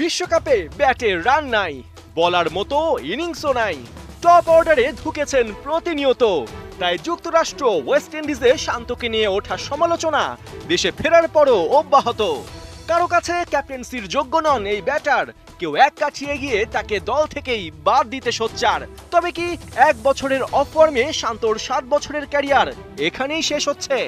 বিশ্বকাপে ব্যাটে রান নাই, বলার মতো ইনিংসও নাই, টপ অর্ডারে ঢুকেছেন প্রতিনিয়ত। তাই যুক্তরাষ্ট্র ওয়েস্ট ইন্ডিজে শান্তকে নিয়ে ওঠা সমালোচনা দেশে ফেরার পরও অব্যাহত। কারো কাছে ক্যাপ্টেন্সির যোগ্য নন এই ব্যাটার, কেউ এক কাঠি এগিয়ে তাকে দল থেকেই বাদ দিতে সোচ্চার। তবে কি 1 বছরের অফ ফর্মে শান্তর 7 বছরের ক্যারিয়ার এখানেই শেষ হচ্ছে?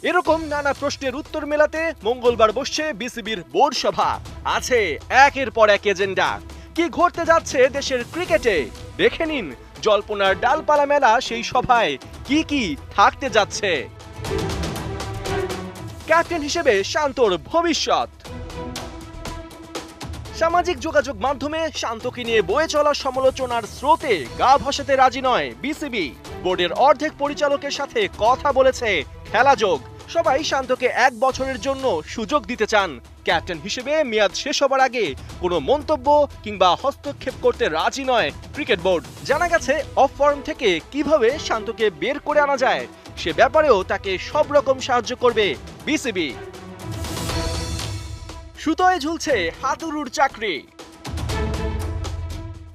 এরকম নানা প্রশ্নের উত্তর মেলাতে মঙ্গলবার বসছে বিসিবির বোর্ড সভা। আছে একের পর এক এজেন্ডা। কি ঘটতে যাচ্ছে দেশের ক্রিকেটে দেখে নিন জল্পনার ডালপালা মেলা সেই সভায় কি কি থাকতে যাচ্ছে। ক্যাপ্টেন হিসেবে শান্তর ভবিষ্যৎ। সামাজিক যোগাযোগ মাধ্যমে শান্তকে নিয়ে বয়ে চলা সমালোচনার স্রোতে গা ভাসাতে রাজি নয় বিসিবি। বোর্ডের অর্ধেক পরিচালকের সাথে কথা বলেছে খেলাযোগ। সবাই শান্তকে 1 বছরের জন্য সুযোগ দিতে চান। ক্যাপ্টেন হিসেবে মেয়াদ শেষ হবার আগে কোনো মন্তব্য কিংবা হস্তক্ষেপ করতে রাজি নয় ক্রিকেট বোর্ড। জানা গেছে অফ ফর্ম থেকে কিভাবে শান্তকে বের করে আনা যায় সে ব্যাপারেও তাকে সব রকম সাহায্য করবে বিসিবি। সুতোয় ঝুলছে হাতুড়ুর চাকরি।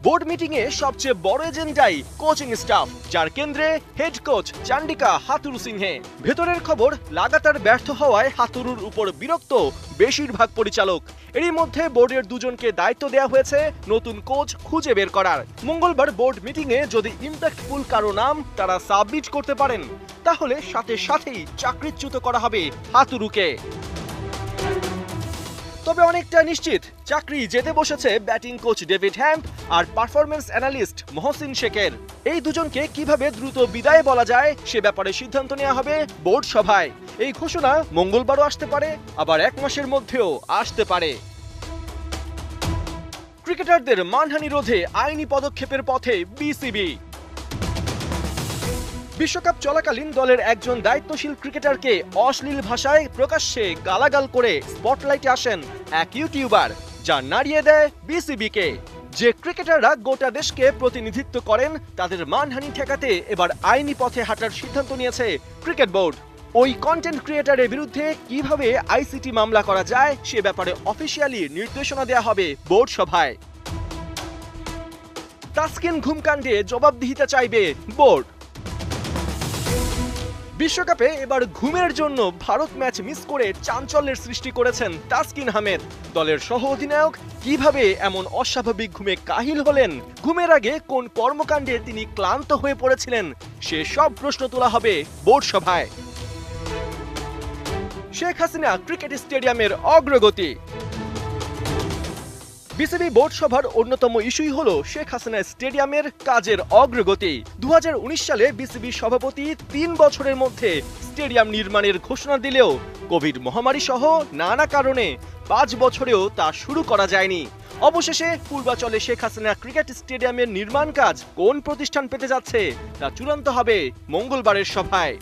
বোর্ড মিটিংয়ে সবচেয়ে বড় এজেন্ডাই কোচিং স্টাফ, যার কেন্দ্রে হেড কোচ চান্ডিকা হাতুরু সিংহে। ভেতরের খবর, লাগাতার ব্যর্থ হওয়ায় হাতুরুর উপর বিরক্ত বেশিরভাগ পরিচালক। এরই মধ্যে বোর্ডের দুজনকে দায়িত্ব দেওয়া হয়েছে নতুন কোচ খুঁজে বের করার। মঙ্গলবার বোর্ড মিটিংয়ে যদি ইম্প্যাক্টফুল কারো নাম তারা সাবমিট করতে পারেন, তাহলে সাথে সাথেই চাকরিচ্যুত করা হবে হাতুরুকে। তবে অনেকটা নিশ্চিত চাকরি যেতে বসেছে ব্যাটিং কোচ ডেভিড হ্যাম্প আর পারফরম্যান্স অ্যানালিস্ট মহসিন শেখের। এই দুজনকে কিভাবে দ্রুত বিদায় বলা যায় সে ব্যাপারে সিদ্ধান্ত নেওয়া হবে বোর্ড সভায়। এই ঘোষণা মঙ্গলবারও আসতে পারে, আবার 1 মাসের মধ্যেও আসতে পারে। ক্রিকেটারদের মানহানি রোধে আইনি পদক্ষেপের পথে বিসিবি। বিশ্বকাপ চলাকালীন দলের একজন দায়িত্বশীল ক্রিকেটারকে অশ্লীল ভাষায় প্রকাশ্যে গালাগাল করে স্পটলাইটে আসেন এক ইউটিউবার, যা নাড়িয়ে দেয় বিসিবিকে। যে ক্রিকেটাররা গোটা দেশকে প্রতিনিধিত্ব করেন তাদের মানহানি ঠেকাতে এবার আইনি পথে হাঁটার সিদ্ধান্ত নিয়েছে ক্রিকেট বোর্ড। ওই কন্টেন্ট ক্রিয়েটারের বিরুদ্ধে কিভাবে আইসিটি মামলা করা যায় সে ব্যাপারে অফিসিয়ালি নির্দেশনা দেওয়া হবে বোর্ড সভায়। তাসকিন ঘুমকাণ্ডে জবাবদিহিতা চাইবে বোর্ড। বিশ্বকাপে এবার ঘুমের জন্য ভারত ম্যাচ মিস করে চাঞ্চল্যের সৃষ্টি করেছেন তাসকিন আহমেদ। দলের সহ অধিনায়ক কিভাবে এমন অস্বাভাবিক ঘুমে কাহিল হলেন, ঘুমের আগে কোন কর্মকাণ্ডে তিনি ক্লান্ত হয়ে পড়েছিলেন, সে সব প্রশ্ন তোলা হবে বোর্ড সভায়। শেখ হাসিনা ক্রিকেট স্টেডিয়ামের অগ্রগতি। বিসিবি বোর্ড সভার অন্যতম ইস্যুই হলো শেখ হাসিনা স্টেডিয়ামের কাজের অগ্রগতি। 2019 সালে বিসিবি সভাপতি 3 বছরের মধ্যে স্টেডিয়াম নির্মাণের ঘোষণা দিলেও কোভিড মহামারী সহ নানা কারণে 5 বছরেও তা শুরু করা যায়নি। অবশেষে পূর্বাচলে শেখ হাসিনা ক্রিকেট স্টেডিয়ামের নির্মাণ কাজ কোন প্রতিষ্ঠান পেতে যাচ্ছে তা চূড়ান্ত হবে মঙ্গলবারের সভায়।